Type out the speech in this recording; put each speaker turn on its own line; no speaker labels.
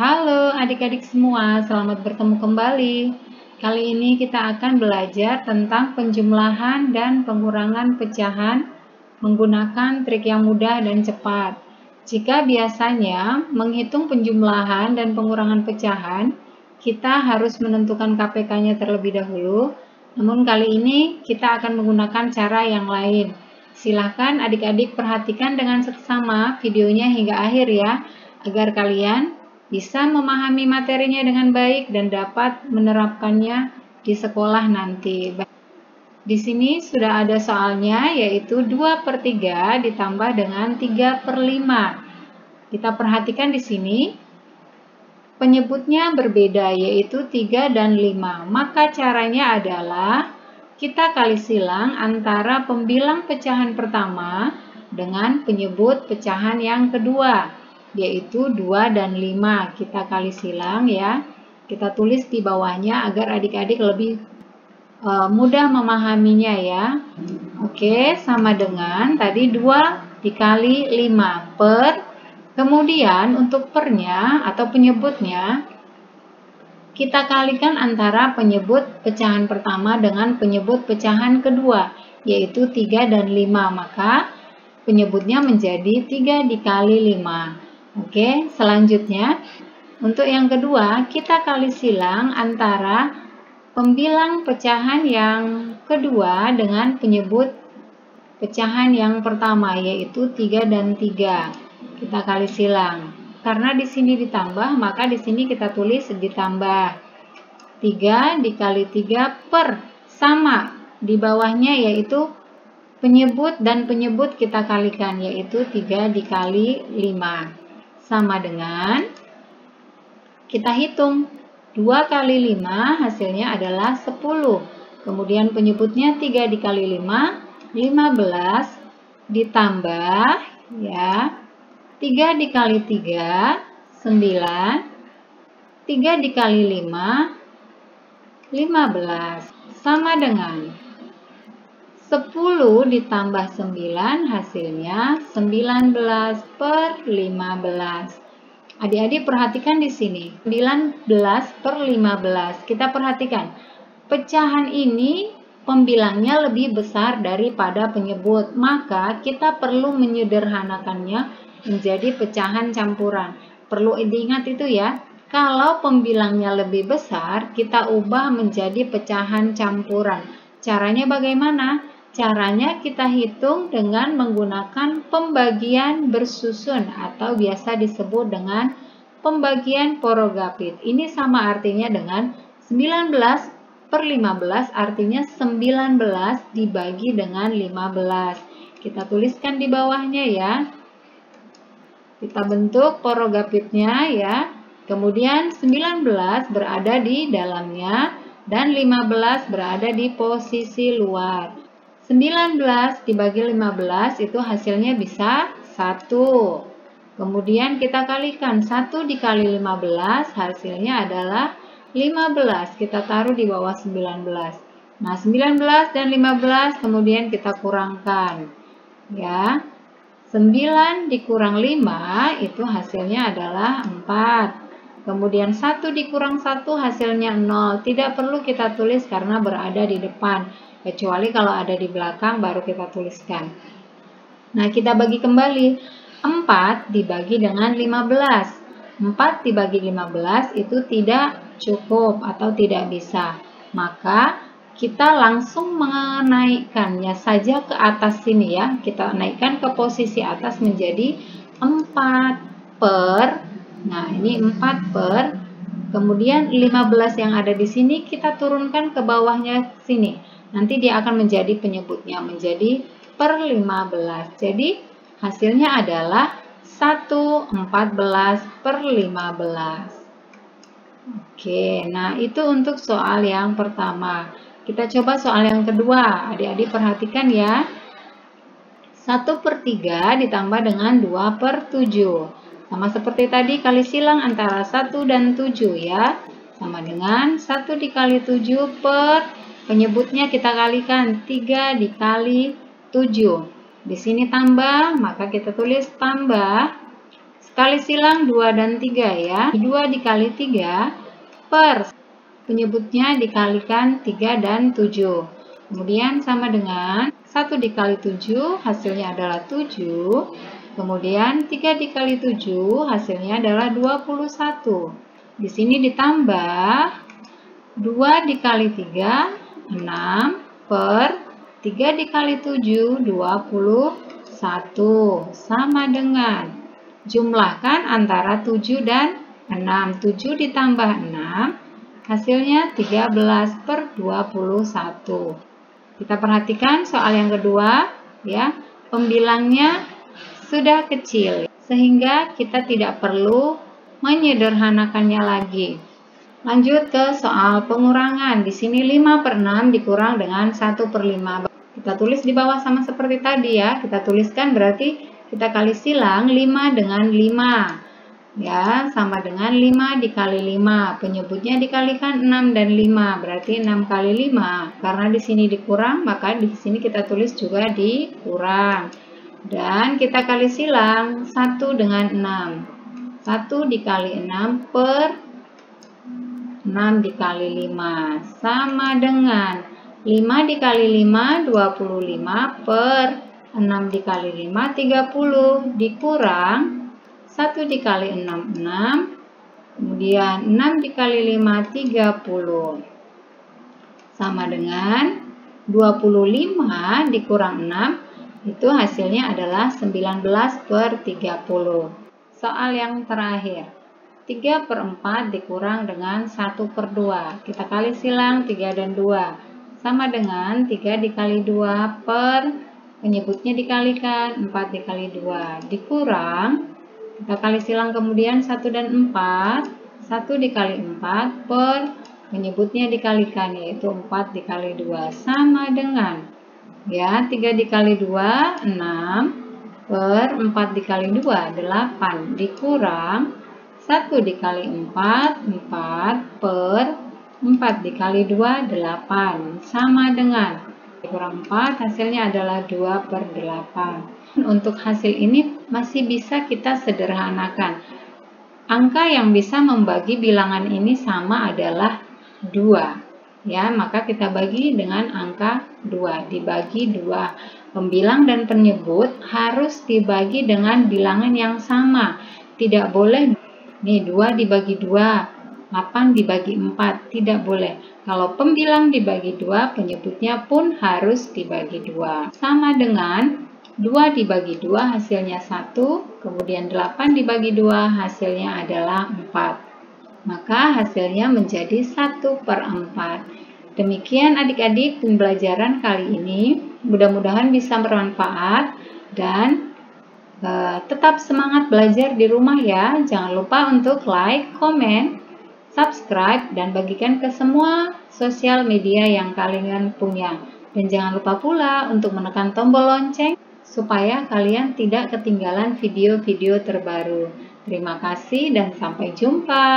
Halo adik-adik semua, selamat bertemu kembali. Kali ini kita akan belajar tentang penjumlahan dan pengurangan pecahan menggunakan trik yang mudah dan cepat. Jika biasanya menghitung penjumlahan dan pengurangan pecahan, kita harus menentukan KPK-nya terlebih dahulu. Namun kali ini kita akan menggunakan cara yang lain. Silahkan adik-adik perhatikan dengan seksama videonya hingga akhir ya, agar kalian bisa memahami materinya dengan baik dan dapat menerapkannya di sekolah nanti. Di sini sudah ada soalnya, yaitu 2/3 ditambah dengan 3/5. Kita perhatikan di sini, penyebutnya berbeda, yaitu 3 dan 5. Maka caranya adalah kita kali silang antara pembilang pecahan pertama dengan penyebut pecahan yang kedua, yaitu 2 dan 5. Kita kali silang ya. Kita tulis di bawahnya agar adik-adik lebih mudah memahaminya ya. Oke, sama dengan tadi 2 dikali 5 per, kemudian untuk pernya atau penyebutnya kita kalikan antara penyebut pecahan pertama dengan penyebut pecahan kedua, yaitu 3 dan 5. Maka penyebutnya menjadi 3 dikali 5. Oke, selanjutnya untuk yang kedua kita kali silang antara pembilang pecahan yang kedua dengan penyebut pecahan yang pertama, yaitu 3 dan 3. Kita kali silang. Karena di sini ditambah, maka di sini kita tulis ditambah. 3 dikali 3 per, sama di bawahnya yaitu penyebut dan penyebut kita kalikan, yaitu 3 dikali 5. Sama dengan, kita hitung 2 kali 5 hasilnya adalah 10. Kemudian penyebutnya 3 dikali 5, 15 ditambah ya 3 dikali 3, 9, 3 dikali 5, 15. Sama dengan 10 ditambah 9 hasilnya 19 per 15. Adik-adik perhatikan di sini, 19 per 15. Kita perhatikan, pecahan ini pembilangnya lebih besar daripada penyebut. Maka kita perlu menyederhanakannya menjadi pecahan campuran. Perlu diingat itu ya, kalau pembilangnya lebih besar, kita ubah menjadi pecahan campuran. Caranya bagaimana? Caranya kita hitung dengan menggunakan pembagian bersusun atau biasa disebut dengan pembagian porogapit. Ini sama artinya dengan 19 per 15, artinya 19 dibagi dengan 15. Kita tuliskan di bawahnya ya. Kita bentuk porogapitnya ya. Kemudian 19 berada di dalamnya dan 15 berada di posisi luar. 19 dibagi 15 itu hasilnya bisa 1. Kemudian kita kalikan 1 dikali 15 hasilnya adalah 15. Kita taruh di bawah 19. Nah, 19 dan 15 kemudian kita kurangkan. Ya. 9 dikurang 5 itu hasilnya adalah 4. Kemudian 1 dikurang 1 hasilnya 0. Tidak perlu kita tulis karena berada di depan. Kecuali kalau ada di belakang baru kita tuliskan. Nah, kita bagi kembali. 4 dibagi dengan 15. 4 dibagi 15 itu tidak cukup atau tidak bisa. Maka kita langsung menaikkannya saja ke atas sini ya. Kita naikkan ke posisi atas menjadi 4 per, nah ini 4 per, kemudian 15 yang ada di sini kita turunkan ke bawahnya sini. Nanti dia akan menjadi penyebutnya, menjadi per 15. Jadi hasilnya adalah 1/14 per 15. Oke, nah itu untuk soal yang pertama. Kita coba soal yang kedua. Adik-adik perhatikan ya. 1/3 ditambah dengan 2/7. Sama seperti tadi, kali silang antara 1 dan 7 ya. Sama dengan 1 dikali 7 per, penyebutnya kita kalikan 3 dikali 7. Di sini tambah, maka kita tulis tambah. Kali silang 2 dan 3 ya. 2 dikali 3 per penyebutnya dikalikan 3 dan 7. Kemudian sama dengan 1 dikali 7 hasilnya adalah 7. Kemudian 3 dikali 7 hasilnya adalah 21. Di sini ditambah 2 dikali 3, 6 per 3 dikali 7, 21. Sama dengan jumlahkan antara 7 dan 6. 7 ditambah 6 hasilnya 13 per 21. Kita perhatikan soal yang kedua ya. Pembilangnya sudah kecil sehingga kita tidak perlu menyederhanakannya lagi. Lanjut ke soal pengurangan. Di sini 5 per 6 dikurang dengan 1 per 5. Kita tulis di bawah sama seperti tadi ya. Kita tuliskan berarti kita kali silang 5 dengan 5. Ya, sama dengan 5 dikali 5. Penyebutnya dikalikan 6 dan 5. Berarti 6 kali 5. Karena di sini dikurang, maka di sini kita tulis juga dikurang. Dan kita kali silang 1 dengan 6. 1 dikali 6 per 6 dikali 5. Sama dengan 5 dikali 5, 25 per 6 dikali 5, 30. Dikurang 1 dikali 6, 6. Kemudian 6 dikali 5, 30. Sama dengan 25 dikurang 6. Itu hasilnya adalah 19 per 30. Soal yang terakhir. 3 per 4 dikurang dengan 1 per 2. Kita kali silang 3 dan 2. Sama dengan 3 dikali 2 per penyebutnya dikalikan 4 dikali 2. Dikurang, kita kali silang kemudian 1 dan 4. 1 dikali 4 per penyebutnya dikalikan yaitu 4 dikali 2. Sama dengan ya 3 dikali 2, 6 per 4 dikali 2, 8. Dikurang 1 dikali 4, 4 per 4 dikali 2, 8. Sama dengan dikurang 4 hasilnya adalah 2 per 8. Untuk hasil ini masih bisa kita sederhanakan. Angka yang bisa membagi bilangan ini sama adalah 2. Ya, maka kita bagi dengan angka 2. Dibagi 2. Pembilang dan penyebut harus dibagi dengan bilangan yang sama. Tidak boleh nih 2 dibagi 2, 8 dibagi 4. Tidak boleh. Kalau pembilang dibagi 2, penyebutnya pun harus dibagi 2. Sama dengan 2 dibagi 2 hasilnya 1, kemudian 8 dibagi 2 hasilnya adalah 4. Maka hasilnya menjadi 1 per 4. Demikian adik-adik pembelajaran kali ini. Mudah-mudahan bisa bermanfaat dan tetap semangat belajar di rumah ya. Jangan lupa untuk like, komen, subscribe, dan bagikan ke semua sosial media yang kalian punya. Dan jangan lupa pula untuk menekan tombol lonceng supaya kalian tidak ketinggalan video-video terbaru. Terima kasih dan sampai jumpa.